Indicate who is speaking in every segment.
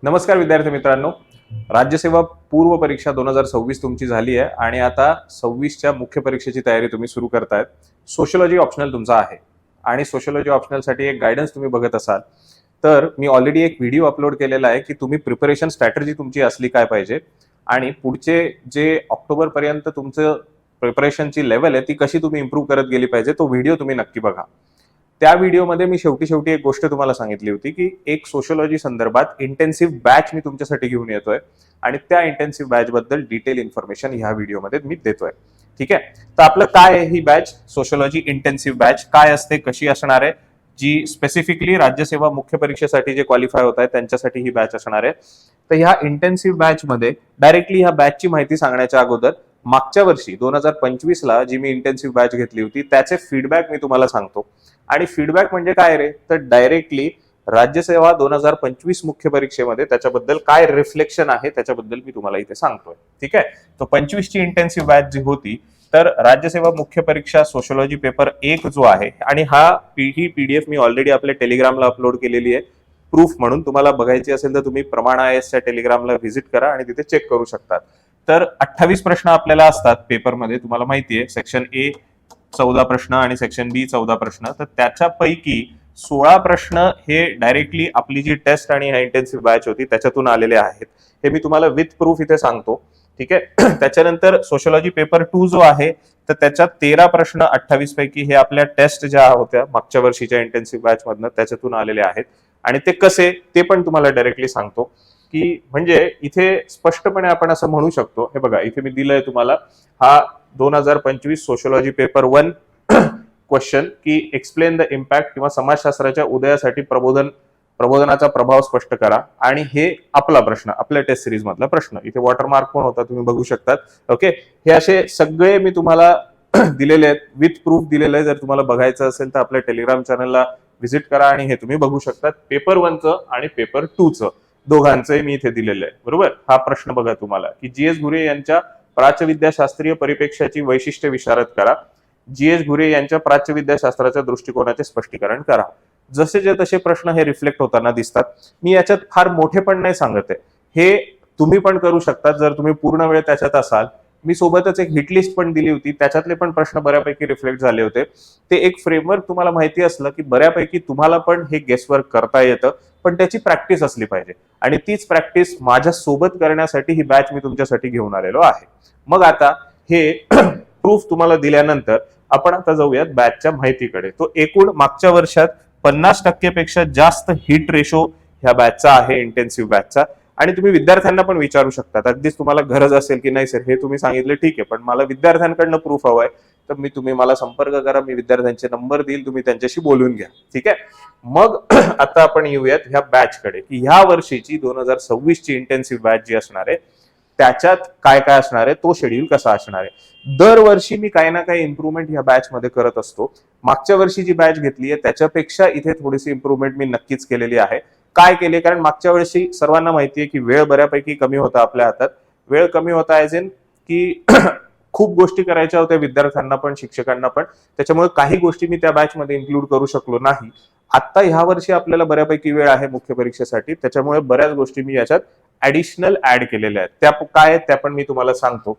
Speaker 1: नमस्कार विद्यार्थी मित्रांनो, राज्यसेवा पूर्व परीक्षा 2026 तुमची झाली आहे आणि आता 26च्या मुख्य परीक्षेची तयारी तुम्ही सुरू करतायत. सोशियोलॉजी ऑप्शनल तुमचा आहे आणि सोशियोलॉजी ऑप्शनलसाठी एक गायडन्स तुम्ही बघत असाल तर मी ऑलरेडी एक व्हिडिओ अपलोड केलेला आहे की तुम्ही प्रिपरेशन स्ट्रॅटेजी तुमची असली काय पाहिजे आणि पुढचे जे ऑक्टोबर पर्यंत तुमचं प्रिपरेशनची लेवल आहे ती कशी तुम्ही इम्प्रूव्ह करत गेली पाहिजे. तो व्हिडिओ तुम्ही नक्की बघा. त्या व्हिडिओमध्ये मी शेवटी एक गोष्ट तुम्हाला सांगितली होती की एक सोशियोलॉजी संदर्भात इंटेन्सिव्ह बॅच मी तुमच्यासाठी घेऊन येतोय आणि त्या इंटेन्सिव्ह बॅच बद्दल डिटेल इन्फॉर्मेशन ह्या व्हिडिओमध्ये मी देतोय. ठीक आहे, तर आपलं काय आहे ही बॅच? सोशियोलॉजी इंटेन्सिव्ह बॅच काय असते, कशी असणार आहे, जी स्पेसिफिकली राज्यसेवा मुख्य परीक्षेसाठी जे क्वालिफाय होत आहे त्यांच्यासाठी ही बॅच असणार आहे. तर ह्या इंटेन्सिव्ह बॅच मध्ये डायरेक्टली ह्या बॅचची माहिती सांगण्याच्या अगोदर मागच्या वर्षी 2025 ला जी मी इंटेन्सिव्ह बॅच घेतली होती त्याचे फीडबॅक मी तुम्हाला सांगतो. आणि फीडबॅक म्हणजे काय रे, तर डायरेक्टली राज्यसेवा 2025 मुख्य परीक्षेमध्ये त्याच्याबद्दल काय रिफ्लेक्शन आहे त्याच्याबद्दल मी तुम्हाला इथे सांगतोय. ठीक आहे, तो 25 ची इंटेन्सिव्ह बॅच जी होती तर राज्यसेवा मुख्य परीक्षा सोशियोलॉजी पेपर 1 जो आहे आणि ही पीडीएफ मी ऑलरेडी आपल्या टेलिग्रामला अपलोड केलेली आहे प्रूफ म्हणून. तुम्हाला बघायची असेल तर तुम्ही प्रमाण IASच्या टेलिग्रामला व्हिजिट करा आणि तिथे चेक करू शकतात. तर 28 प्रश्न आपल्याला असतात पेपरमध्ये, तुम्हाला माहिती आहे. सेक्शन ए 14 प्रश्न आणि सेक्शन बी 14 प्रश्न. तर त्याच्यापैकी 16 प्रश्न हे डायरेक्टली आपली जी टेस्ट आणि इंटेन्सिव्ह बॅच होती त्याच्यातून आलेले आहेत. हे मी तुम्हाला विथ प्रूफ इथे सांगतो. ठीक आहे, त्याच्यानंतर सोशियोलॉजी पेपर 2 जो आहे तर त्याच्यात 13 प्रश्न 28 पैकी हे आपल्या टेस्ट ज्या होत्या मागच्या वर्षीच्या इंटेन्सिव्ह बॅच मधनं त्याच्यातून आलेले आहेत. आणि ते कसे ते पण तुम्हाला डायरेक्टली सांगतो की म्हणजे इथे स्पष्टपणे आपण असं म्हणू शकतो. हे बघा इथे मी दिलंय तुम्हाला, हा 2025 सोशियोलॉजी पेपर 1 क्वेश्चन की एक्सप्लेन द इम्पॅक्ट किंवा समाजशास्त्राच्या उदयासाठी प्रबोधनाचा प्रभाव स्पष्ट करा. आणि हे आपला प्रश्न, आपल्या टेस्ट सिरीज मधला प्रश्न. इथे वॉटरमार्क पण होता, तुम्ही बघू शकतात. ओके, हे असे सगळे मी तुम्हाला दिलेले आहेत, विथ प्रूफ दिलेले आहे. जर तुम्हाला बघायचं असेल तर आपल्या टेलिग्राम चॅनलला व्हिजिट करा आणि हे तुम्ही बघू शकतात. पेपर 1चं आणि पेपर 2चं दोघांचंही मी इथे दिलेलं आहे. बरोबर, हा प्रश्न बघा तुम्हाला की GS घुरे यांच्या प्राच्यविद्याशास्त्रीय परिप्रेक्ष्याची वैशिष्ट्ये विशारद करा. GS घुरे यांच्या प्राच्यविद्याशास्त्राच्या दृष्टिकोनाचे स्पष्टीकरण करा. जसे जे तसे प्रश्न हे रिफ्लेक्ट होताना दिसतात. मी याच्यात फार मोठे पण नाही सांगत आहे, हे तुम्ही पण करू शकता जर तुम्ही पूर्ण वेळ त्याच्यात असाल. मी सोबतच एक हिटलिस्ट पण दिली होती, त्याच्यातले पण प्रश्न बऱ्यापैकी रिफ्लेक्ट झाले होते. ते एक फ्रेमवर्क तुम्हाला माहिती असलं की बऱ्यापैकी तुम्हाला पण हे गेसवर्क करता येतं, पण त्याची प्रॅक्टिस असली पाहिजे. आणि तीच प्रॅक्टिस माझ्या सोबत करण्यासाठी ही बॅच मी तुमच्यासाठी घेऊन आलेलो आहे. मग आता हे प्रूफ तुम्हाला दिल्यानंतर आपण आता जाऊयात बॅचच्या माहितीकडे. तो एकूण मागच्या वर्षात 50% पेक्षा जास्त हिट रेशो ह्या बॅचचा आहे, इंटेन्सिव्ह बॅचचा. आणि तुम्ही विद्यार्थ्यांना पण विचारू शकता, अगदीच तुम्हाला गरज असेल की नाही सर हे तुम्ही सांगितलं ठीक आहे पण मला विद्यार्थ्यांकडनं प्रूफ हवाय, तर तुम्ही मला संपर्क करा, मी विद्यार्थ्यांचे नंबर देईल, तुम्ही त्यांच्याशी बोलून घ्या. ठीक आहे, मग आता आपण येऊयात ह्या बॅचकडे की ह्या वर्षीची 2026 ची इंटेन्सिव्ह बॅच जी असणार आहे त्याच्यात काय काय असणार आहे, तो शेड्यूल कसा असणार आहे. दरवर्षी मी काही ना काही इम्प्रूव्हमेंट ह्या बॅच मध्ये करत असतो. मागच्या वर्षी जी बॅच घेतली आहे त्याच्यापेक्षा इथे थोडीशी इम्प्रूव्हमेंट मी नक्कीच केलेली आहे. काय केले, कारण मागच्या वर्षी सर्वांना माहितीये की वेळ बऱ्यापैकी कमी होता आपल्या हातात. वेळ कमी होता ऍज इन की खूप गोष्टी करायच्या होत्या विद्यार्थ्यांना पण शिक्षकांना पण, त्याच्यामुळे काही गोष्टी मी त्या बॅच मध्ये इन्क्लूड करू शकलो नाही. आता ह्या वर्षी आपल्याला बऱ्यापैकी वेळ आहे मुख्य परीक्षेसाठी, त्याच्यामुळे बऱ्याच गोष्टी मी याच्यात ऍडिशनल ऍड केलेल्या आहेत. त्या काय आहेत त्या पण मी तुम्हाला सांगतो.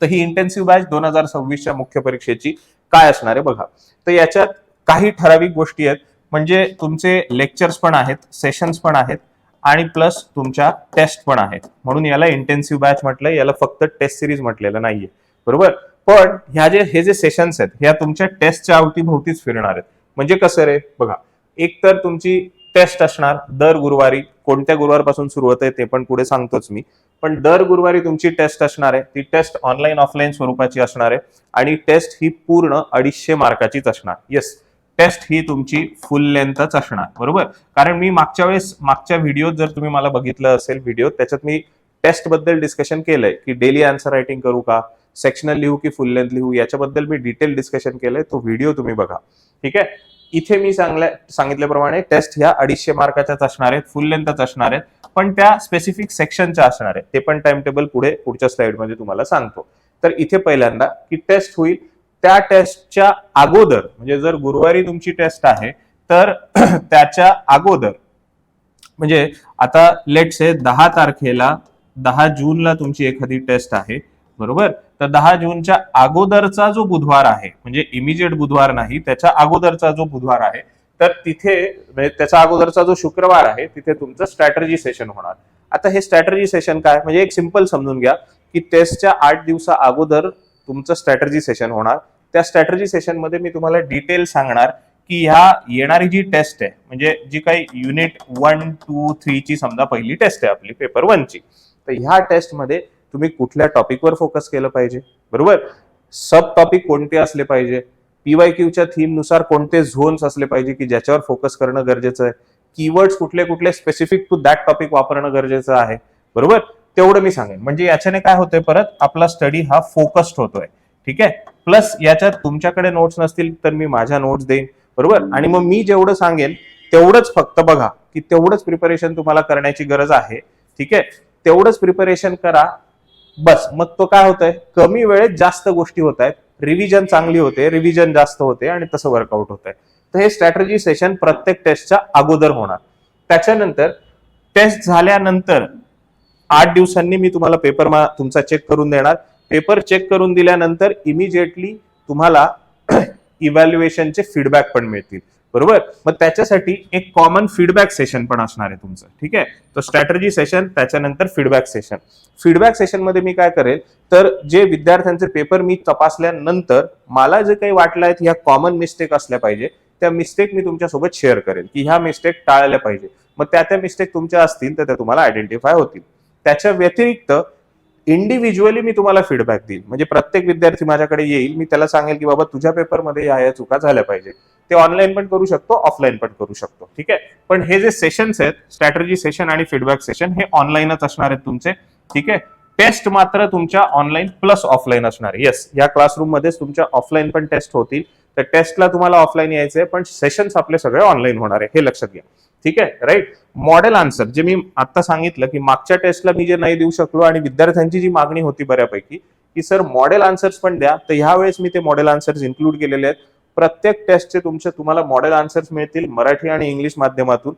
Speaker 1: तर ही इंटेन्सिव्ह बॅच 2026च्या मुख्य परीक्षेची काय असणार आहे बघा. तर याच्यात काही ठराविक गोष्टी आहेत, म्हणजे तुमचे लेक्चर्स पण आहेत, सेशन्स पण आहेत आणि प्लस तुमच्या टेस्ट पण आहेत. म्हणून याला इंटेन्सिव्ह बॅच म्हटलंय, याला फक्त टेस्ट सिरीज म्हटलेलं नाहीये. बरोबर, पण हे जे सेशन्स आहेत ह्या तुमच्या टेस्टच्या अवतीभोवतीच फिरणार आहेत. म्हणजे कसं रे बघा, एक तर तुमची टेस्ट असणार दर गुरुवारी, कोणत्या गुरुवारपासून सुरू होते ते पण पुढे सांगतोच मी, पण दर गुरुवारी तुमची टेस्ट असणार आहे. ती टेस्ट ऑनलाईन ऑफलाईन स्वरूपाची असणार आहे आणि टेस्ट ही पूर्ण 250 मार्काचीच असणार. येस, टेस्ट ही तुमची फुल लेंथच असणार. बरोबर, कारण मी मागच्या व्हिडिओत जर तुम्ही मला बघितलं असेल व्हिडिओ, त्याच्यात मी टेस्ट बद्दल डिस्कशन केलंय की डेली आन्सर रायटिंग करू का, सेक्शनल लिहू की फुल लेंथ लिहू, याच्याबद्दल मी डिटेल डिस्कशन केलंय. तो व्हिडिओ तुम्ही बघा. ठीक आहे, इथे मी सांगितल्याप्रमाणे टेस्ट ह्या 250 मार्काच्याच असणार आहेत, फुल लेंथच असणार आहेत, पण त्या स्पेसिफिक सेक्शनच्या असणार आहेत. ते पण टाइम टेबल पुढच्या स्लाइड मध्ये तुम्हाला सांगतो. तर इथे पहिल्यांदा की टेस्ट होईल त्या टेस्टच्या अगोदर, म्हणजे जर गुरुवारी तुमची टेस्ट आहे तर त्याच्या अगोदर म्हणजे आता लेट से 10 जूनला तुमची एखादी टेस्ट आहे, बरोबर? तर 10 जूनच्या अगोदरचा जो बुधवार आहे, म्हणजे इमिजिएट बुधवार नाही, त्याच्या अगोदरचा जो बुधवार आहे, तर तिथे म्हणजे त्याच्या अगोदरचा जो शुक्रवार आहे तिथे तुमचं स्ट्रॅटर्जी सेशन होणार. आता हे स्ट्रॅटर्जी सेशन काय, म्हणजे एक सिंपल समजून घ्या की टेस्टच्या 8 दिवसा अगोदर तुमचं स्ट्रॅटर्जी सेशन होणार. त्या स्ट्रॅटर्जी सेशन मध्ये मी तुम्हाला डिटेल सांगणार की ह्या येणारी जी टेस्ट आहे, म्हणजे जी काही युनिट 1, 2, 3 ची समजा पहिली टेस्ट आहे आपली पेपर 1 ची, तर ह्या टेस्ट मध्ये तुम्ही कुठल्या टॉपिकवर फोकस केलं पाहिजे, बरोबर? सब टॉपिक कोणते असले पाहिजे, पीवायक्यूच्या थीम नुसार कोणते झोन्स असले पाहिजे की ज्याच्यावर फोकस करणं गरजेचं आहे, कीवर्ड्स कुठले कुठले स्पेसिफिक टू दॅट टॉपिक वापरणं गरजेचं आहे, बरोबर? तेवढं मी सांगेन. म्हणजे याच्याने काय होतंय, परत आपला स्टडी हा फोकस्ड होतोय. ठीक आहे. प्लस याच्यात तुमच्याकडे नोट्स नसतील तर मी माझ्या नोट्स देईन, बरोबर? आणि मग मी जेवढं सांगेन तेवढंच फक्त बघा, की तेवढंच प्रिपरेशन तुम्हाला करण्याची गरज आहे. ठीक आहे, तेवढंच प्रिपरेशन करा बस. मग तो काय होतंय, कमी वेळेत जास्त गोष्टी होत आहेत, रिव्हिजन चांगली होते, रिव्हिजन जास्त होते आणि तसं वर्कआउट होत आहे. तर हे स्ट्रॅटर्जी सेशन प्रत्येक टेस्टच्या अगोदर होणार. त्याच्यानंतर टेस्ट झाल्यानंतर 8 दिवसांनी मी तुम्हाला पेपर तुमचा चेक करून देणार. पेपर चेक करून दिल्यानंतर इमिजिएटली तुम्हाला इव्हॅल्युएशनचे फीडबॅक पण मिळतील, बरोबर? मग त्याच्यासाठी एक कॉमन फीडबॅक सेशन पण असणार आहे तुमचं. ठीक आहे, तर स्ट्रॅटर्जी सेशन, त्याच्यानंतर फीडबॅक सेशन. फीडबॅक सेशन मध्ये मी काय करेल, तर जे विद्यार्थ्यांचे पेपर मी तपासल्यानंतर मला जे काही वाटलं आहे ह्या कॉमन मिस्टेक असल्या पाहिजे, त्या मिस्टेक मी तुमच्यासोबत शेअर करेल की ह्या मिस्टेक टाळल्या पाहिजे. मग त्या मिस्टेक तुमच्या असतील तर त्या तुम्हाला आयडेंटिफाय होतील. त्याच्या व्यतिरिक्त इंडिव्हिज्युअली मी तुम्हाला फीडबॅक देईल. म्हणजे प्रत्येक विद्यार्थी माझ्याकडे येईल, मी त्याला सांगेल की बाबा तुझ्या पेपरमध्ये या चुका झाल्या पाहिजे. ते ऑनलाईन पण करू शकतो, ऑफलाईन पण करू शकतो. ठीक आहे, पण हे जे सेशन्स आहेत, स्ट्रॅटर्जी सेशन आणि फीडबॅक सेशन, हे ऑनलाईनच असणार आहेत तुमचे. ठीक आहे, टेस्ट मात्र तुमच्या ऑनलाईन प्लस ऑफलाईन असणार आहे. येस, या क्लासरूम मध्येच तुमच्या ऑफलाईन पण टेस्ट होतील. तर टेस्टला तुम्हाला ऑफलाईन यायचंय, पण सेशन्स आपले सगळे ऑनलाईन होणार आहे, हे लक्षात घ्या. ठीक आहे, राईट. मॉडेल आन्सर जे मी आता सांगितलं की मागच्या टेस्टला मी जे नाही देऊ शकलो आणि विद्यार्थ्यांची जी मागणी होती बऱ्यापैकी की सर मॉडेल आन्सर्स पण द्या, तर ह्या वेळेस मी ते मॉडेल आन्सर्स इन्क्लूड केलेले आहेत. प्रत्येक टेस्टचे तुम्हाला मॉडेल आन्सर्स मिळतील मराठी आणि इंग्लिश माध्यमातून.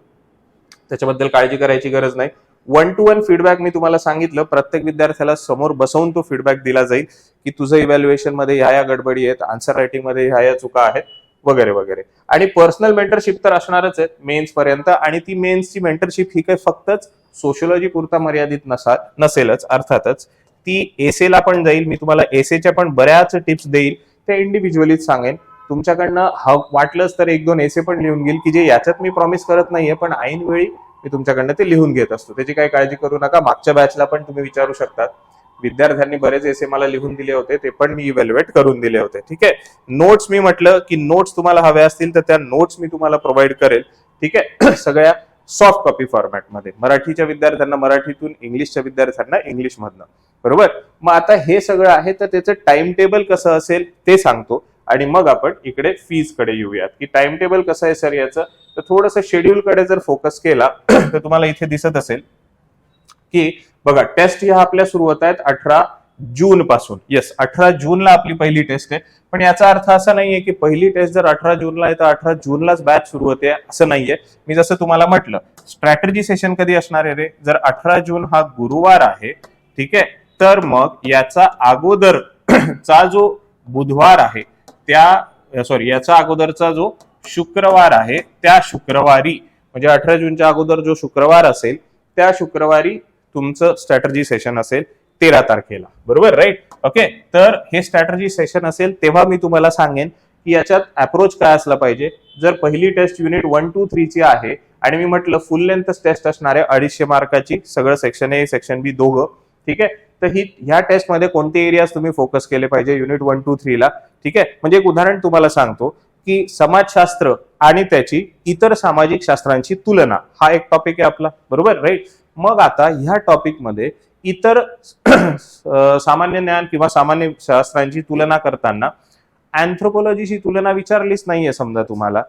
Speaker 1: त्याच्याबद्दल काळजी करायची गरज नाही. 1 to 1 फीडबॅक मी तुम्हाला सांगितलं, प्रत्येक विद्यार्थ्याला समोर बसवून तो फीडबॅक दिला जाईल की तुझं इव्हॅल्युएशन मध्ये ह्या गडबडी आहेत, आन्सर रायटिंग मध्ये ह्या चुका आहेत, वगैरे वगैरे. आणि पर्सनल मेंटरशिप तर असणारच आहे मेन्स पर्यंत. आणि ती मेन्सची मेंटरशिप ही काही फक्तच सोशिओलॉजी पुरता मर्यादित नसेलच, अर्थातच ती एसेला पण जाईल. मी तुम्हाला एसेच्या पण बऱ्याच टिप्स देईल, ते इंडिव्हिज्युअलीच सांगेन. तुमच्याकडनं वाटलंच तर 1-2 एसे पण लिहून घेईल की जे याच्यात मी प्रॉमिस करत नाहीये, पण ऐन वेळी मी तुमच्याकडनं ते लिहून घेत असतो. त्याची काही काळजी करू नका. मागच्या बॅचला पण तुम्ही विचारू शकतात, विद्यार्थ्यांनी बरेच एसे मला लिहून दिले होते, ते पण मी इव्हॅल्युएट करून दिले होते. ठीक आहे, नोट्स मी म्हटलं की नोट्स तुम्हाला हव्या असतील तर त्या नोट्स मी तुम्हाला प्रोव्हाइड करेल. ठीक आहे, सगळ्या सॉफ्ट कॉपी फॉर्मॅटमध्ये, मराठीच्या विद्यार्थ्यांना मराठीतून, इंग्लिशच्या विद्यार्थ्यांना इंग्लिशमधनं, बरोबर? मग आता हे सगळं आहे, तर त्याचं टाइम टेबल कसं असेल ते सांगतो आणि मग आपण इकडे फीज कडे येऊयात की टाइम टेबल कसं आहे सर याचं. तर थोडंसं शेड्यूल कडे जर फोकस केला तर तुम्हाला इथे दिसत असेल की बघा, टेस्ट ह्या आपल्या सुरू होत आहेत 18 जून पासून. येस, 18 जूनला आपली पहिली टेस्ट आहे. पण याचा अर्थ असा नाहीये की पहिली टेस्ट जर 18 जूनला आहे तर 18 जूनलाच बॅच सुरू होते, असं नाहीये. मी जसं तुम्हाला म्हटलं, स्ट्रॅटर्जी सेशन कधी असणार आहे रे, जर 18 जून हा गुरुवार आहे, ठीक आहे, तर मग याचा अगोदरचा जो बुधवार आहे याचा अगोदरचा जो शुक्रवार आहे, त्या शुक्रवारी, म्हणजे 18 जूनच्या अगोदर जो शुक्रवार असेल त्या शुक्रवारी तुमचं स्ट्रॅटर्जी सेशन असेल 13 तारखेला, बरोबर? राईट. ओके, तर हे स्ट्रॅटर्जी सेशन असेल तेव्हा मी तुम्हाला सांगेन की याच्यात अप्रोच काय असला पाहिजे. जर पहिली टेस्ट युनिट 1, 2, 3 ची आहे आणि मी म्हटलं फुल लेंथ टेस्ट असणार आहे 250 मार्काची, सगळं सेक्शन ए सेक्शन बी दोघं. ठीक आहे, तर ह्या टेस्ट मध्ये कोणते एरियाज तुम्ही फोकस केले पाहिजे युनिट 1, 2, 3 ला. ठीक आहे, म्हणजे एक उदाहरण तुम्हाला सांगतो की समाजशास्त्र आणि त्याची इतर सामाजिक शास्त्रांची तुलना, हा एक टॉपिक आहे आपला, बरोबर? राईट. मग आता ह्या टॉपिक मध्ये इतर सामान्य ज्ञान किंवा सामान्य शास्त्रांची तुलना करताना अँथ्रोपॉलॉजीची तुलना विचारलीच नाहीये, समजा तुम्हाला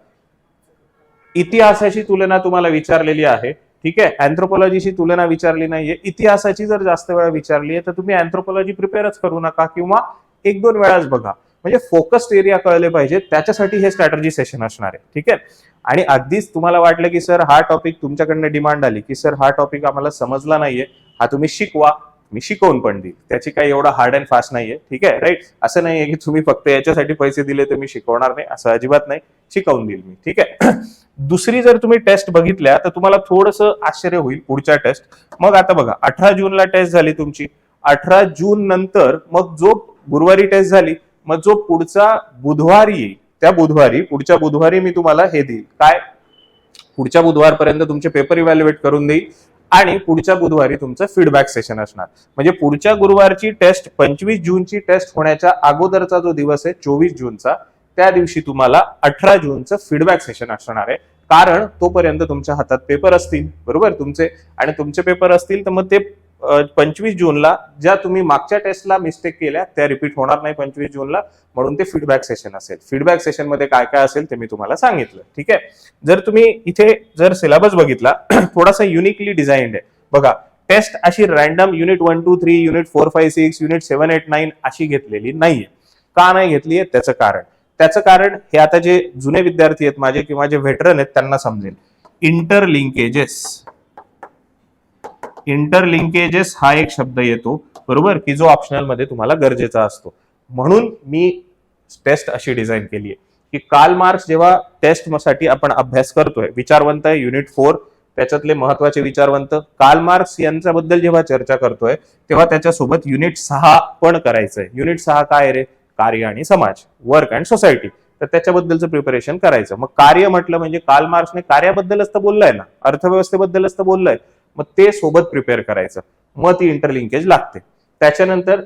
Speaker 1: इतिहासाची तुलना तुम्हाला विचारलेली आहे. ठीक आहे, अँथ्रोपॉलॉजीची तुलना विचारली नाहीये. इतिहासाची जर जास्त वेळा विचारली आहे तर तुम्ही अँथ्रोपॉलॉजी प्रिपेअरच करू नका किंवा 1-2 वेळाच बघा. म्हणजे फोकस्ड एरिया कळले पाहिजे, त्याच्यासाठी हे स्ट्रॅटर्जी सेशन असणार आहे. ठीक आहे, आणि अगदीच तुम्हाला वाटलं की सर हा टॉपिक तुमच्याकडनं डिमांड आली की सर हा टॉपिक आम्हाला समजला नाहीये, हा तुम्ही शिकवा, मी शिकवून पण देईल, त्याची काही एवढा हार्ड अँड फास्ट नाहीये. ठीक आहे, राईट. असं नाहीये की तुम्ही फक्त याच्यासाठी पैसे दिले तर मी शिकवणार नाही, असं अजिबात नाही, शिकवून देईल मी. ठीक आहे. दुसरी जर तुम्ही टेस्ट बघितल्या तर तुम्हाला थोडंसं आश्चर्य होईल पुढच्या टेस्ट. मग आता बघा 18 जूनला टेस्ट झाली तुमची, 18 जून नंतर मग जो गुरुवारी टेस्ट झाली, मग जो पुढचा बुधवारी येईल त्या बुधवारी, पुढच्या बुधवारी मी तुम्हाला हे देईल, काय, पुढच्या बुधवारपर्यंत तुमचे पेपर इव्हॅल्युएट करून देईल आणि पुढच्या बुधवारी तुमचं फीडबॅक सेशन असणार. म्हणजे पुढच्या गुरुवारची टेस्ट 25 जूनची टेस्ट होण्याच्या अगोदरचा जो दिवस आहे 24 जूनचा, त्या दिवशी तुम्हाला 18 जूनचं फीडबॅक सेशन असणार आहे. कारण तोपर्यंत तुमच्या हातात पेपर असतील, बरोबर तुमचे, आणि तुमचे पेपर असतील तर मग ते 25 जूनला ज्या तुम्ही मागच्या टेस्टला मिस्टेक केल्या त्या रिपीट होणार नाही 25 जूनला, म्हणून ते फीडबॅक सेशन असेल. फीडबॅक सेशन मध्ये काय काय असेल ते मी तुम्हाला सांगितलं. ठीक आहे. जर तुम्ही इथे जर सिलेबस बघितला थोडासा युनिकली डिझाईन्ड आहे बघा. टेस्ट अशी रॅन्डम युनिट 1, 2, 3, युनिट 4, 5, 6, युनिट 7, 8, 9 अशी घेतलेली नाहीये. का नाही घेतलीये त्याचं कारण हे आता जे जुने विद्यार्थी आहेत माझे किंवा जे व्हेटरन आहेत त्यांना समजेल. इंटरलिंकेजेस हा एक शब्द येतो, बरोबर, की जो ऑप्शनल मध्ये तुम्हाला गरजेचा असतो. म्हणून मी टेस्ट अशी डिझाईन केली आहे की कार्ल मार्क्स जेव्हा टेस्ट साठी आपण अभ्यास करतोय, विचारवंत आहे युनिट 4, त्याच्यातले महत्वाचे विचारवंत कार्ल मार्क्स यांच्याबद्दल जेव्हा चर्चा करतोय तेव्हा त्याच्यासोबत युनिट 6 पण करायचंय. युनिट 6 काय रे, कार्य आणि समाज, वर्क अँड सोसायटी, तर त्याच्याबद्दलचं प्रिपरेशन करायचं. मग कार्य म्हटलं म्हणजे कार्ल मार्क्सने कार्याबद्दलच तर बोललाय ना, अर्थव्यवस्थेबद्दलच तर बोललाय, मग ते सोबत प्रिपेअर करायचं, मग ती इंटरलिंकेज लागते. त्याच्यानंतर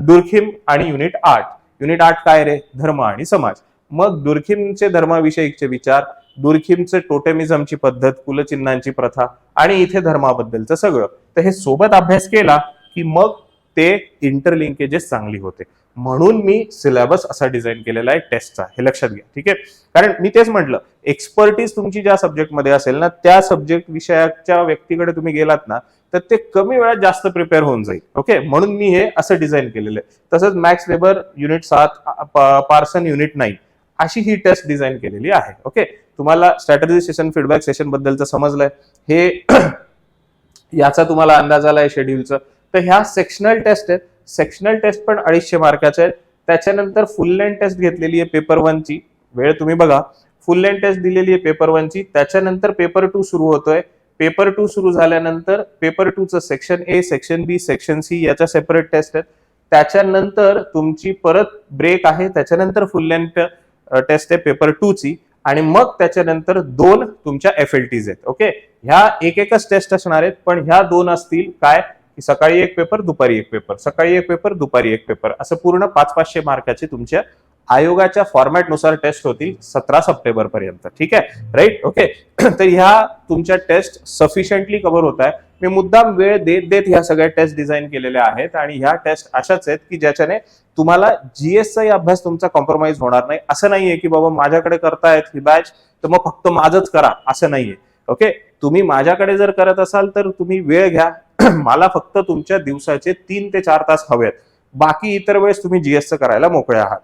Speaker 1: दुर्खिम आणि युनिट 8. युनिट 8 काय रे, धर्म आणि समाज. मग दुर्खिमचे धर्माविषयीचे विचार, दुर्खिमचे टोटेमिझमची पद्धत, कुलचिन्हांची प्रथा आणि इथे धर्माबद्दलचं सगळं, तर हे सोबत अभ्यास केला की मग ते इंटरलिंकेजेस चांगली होते. म्हणून मी सिलेबस असा डिझाईन केलेला आहे टेस्टचा, हे लक्षात घ्या. ठीक आहे. कारण मी तेच म्हटलं, एक्सपर्टीज तुमची ज्या सब्जेक्टमध्ये असेल ना, त्या सब्जेक्ट विषयाच्या व्यक्तीकडे तुम्ही गेलात ना तर ते कमी वेळात जास्त प्रिपेअर होऊन जाईल. ओके, म्हणून मी हे असं डिझाईन केलेलं आहे. तसंच Max Weber unit 7, Parson unit 9 अशी ही टेस्ट डिझाईन केलेली आहे. ओके, तुम्हाला स्ट्रॅटेजी सेशन, फीडबॅक सेशन बद्दलचं समजलंय, हे याचा तुम्हाला अंदाज आलाय शेड्यूलचं. तर ह्या सेक्शनल टेस्ट आहेत. सेक्शनल टेस्ट पण 250 मार्काच्या आहेत. त्याच्यानंतर फुल लेंथ टेस्ट घेतलेली आहे पेपर 1 ची, वेळ तुम्ही बघा, फुल लेंथ टेस्ट दिलेली आहे पेपर 1 ची. त्याच्यानंतर पेपर 2 सुरू होतोय. पेपर 2 सुरू झाल्यानंतर पेपर 2 चं section A, section B, section C याच्या सेपरेट टेस्ट आहेत. त्याच्यानंतर तुमची परत ब्रेक आहे, त्याच्यानंतर फुल लेंथ टेस्ट आहे पेपर 2 ची, आणि मग त्याच्यानंतर 2 तुमच्या FLTs आहेत. ओके, ह्या एकच टेस्ट असणार आहेत, पण ह्या 2 असतील काय, की सकाळी एक पेपर, दुपारी एक पेपर, सकाळी एक पेपर, दुपारी एक पेपर, असं पूर्ण 500-500 मार्काची तुमच्या आयोगाच्या फॉर्मॅटनुसार टेस्ट होतील 17 सप्टेंबर पर्यंत. ठीक आहे, राईट. ओके, तर ह्या तुमच्या टेस्ट सफिशियंटली कव्हर होत आहे. मी मुद्दाम वेळ देत देत ह्या सगळ्या टेस्ट डिझाईन केलेल्या आहेत, आणि ह्या टेस्ट अशाच आहेत की ज्याच्याने तुम्हाला जीएसचाही अभ्यास तुमचा कॉम्प्रोमाइज होणार नाही. असं नाहीये की बाबा माझ्याकडे करतायत ही बॅच तर मग फक्त माझंच करा, असं नाहीये. ओके, तुम्ही माझ्याकडे जर करत असाल तर तुम्ही वेळ घ्या. मला फक्त तुमच्या दिवसाचे 3 ते 4 तास हवेत, बाकी इतर वेळेस तुम्ही जीएसचं करायला मोकळे आहात.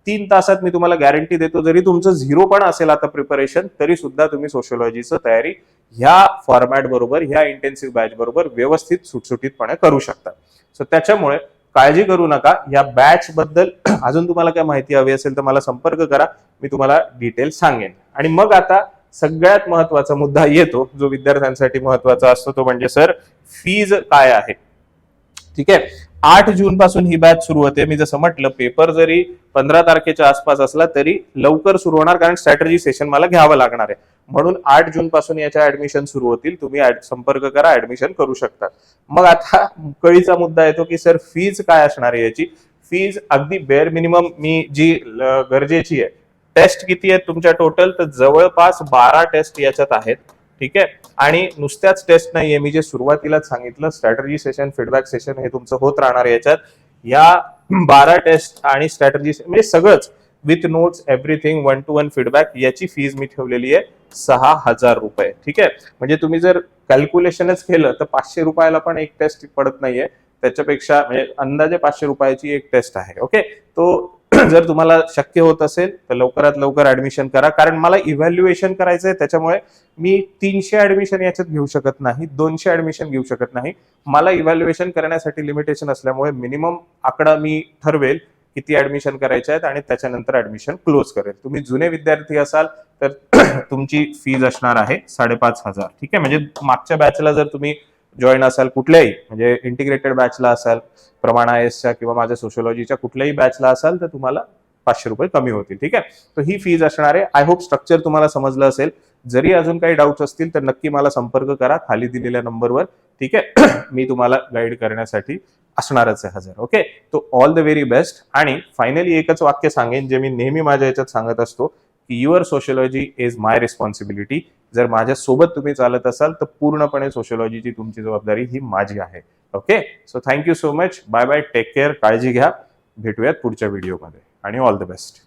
Speaker 1: 3 तासात मी तुम्हाला गॅरंटी देतो, जरी तुमचं 0 पण असेल आता प्रिपरेशन, तरी सुद्धा तुम्ही सोशिओलॉजीचं तयारी ह्या फॉर्मॅट बरोबर, ह्या इंटेन्सिव्ह बॅच बरोबर व्यवस्थित सुटसुटीतपणे करू शकता. सो त्याच्यामुळे काळजी करू नका. या बॅच बद्दल अजून तुम्हाला काय माहिती हवी असेल तर मला संपर्क करा, मी तुम्हाला डिटेल सांगेन. आणि मग आता सगळ्यात महत्वाचा मुद्दा येतो, जो विद्यार्थ्यांसाठी महत्वाचा असतो, तो म्हणजे सर फीज काय आहे. ठीक आहे, 8 जून पासून ही बॅच सुरू होते. मी जसं म्हटलं, पेपर जरी 15 तारखेच्या आसपास असला तरी लवकर सुरू होणार, कारण स्ट्रॅटेजी सेशन मला घ्यावं लागणार आहे. म्हणून 8 जून पासून याच्या ऍडमिशन सुरू होतील. तुम्ही संपर्क करा, ऍडमिशन करू शकता. मग आता कळीचा मुद्दा येतो की सर फीज काय असणार आहे याची. फीज अगदी बेअर मिनिमम मी जी गरजेची आहे. टेस्ट किती आहेत तुमच्या टोटल, तर जवळपास 12 टेस्ट याच्यात आहेत. ठीक आहे, आणि नुसत्याच टेस्ट नाहीये, मी जे सुरुवातीलाच सांगितलं स्ट्रॅटेजी सेशन, फीडबॅक सेशन हे तुमचं होत राहणार आहे याच्यात. या 12 टेस्ट आणि स्ट्रॅटेजी म्हणजे सगळंच with notes, everything, 1-to-1 feedback, याची फीज मी ठेवलेली आहे 6,000 रुपये. ठीक आहे, म्हणजे तुम्ही जर कॅल्क्युलेशनच केलं तर 500 रुपयाला पण एक टेस्ट पडत नाहीये, त्याच्यापेक्षा म्हणजे अंदाजे 500 रुपयाची एक टेस्ट आहे. ओके, तो जर तुम्हाला शक्य होत असेल तर लवकरात लवकर ऍडमिशन करा, कारण मला इव्हॅल्युएशन करायचं आहे, त्याच्यामुळे मी 300 ऍडमिशन याच्यात घेऊ शकत नाही, 200 ऍडमिशन घेऊ शकत नाही. मला इव्हॅल्युएशन करण्यासाठी लिमिटेशन असल्यामुळे मिनिमम आकडा मी ठरवेल किती ऍडमिशन करायचे आहेत आणि त्याच्यानंतर ऍडमिशन क्लोज करेल. तुम्ही जुने विद्यार्थी असाल तर तुमची फीज असणार आहे 5,500. ठीक आहे, म्हणजे मागच्या बॅचला जर तुम्ही जॉईन असाल कुठल्याही, म्हणजे इंटिग्रेटेड बॅचला असाल, प्रमाण IASच्या किंवा माझ्या सोशिओलॉजीच्या कुठल्याही बॅचला असाल तर तुम्हाला 500 रुपये कमी होतील. ठीक आहे, तर ही फीज असणार आहे. आय होप स्ट्रक्चर तुम्हाला समजलं असेल. जरी अजून काही डाऊट्स असतील तर नक्की मला संपर्क करा खाली दिलेल्या नंबरवर. ठीक आहे, मी तुम्हाला गाईड करण्यासाठी असणारच आहे हजर. ओके, तो ऑल द व्हेरी बेस्ट. आणि फायनली एकच वाक्य सांगेन जे मी नेहमी माझ्या याच्यात सांगत असतो की your sociology is my responsibility. जर माझ्या सोबत तुम्ही चालत असाल तर पूर्णपणे सोशिओलॉजीची तुमची जबाबदारी ही माझी आहे. Okay, so thank you so much. Bye bye, take care, काळजी घ्या. भेटूयात पुढच्या व्हिडिओमध्ये आणि ऑल द बेस्ट.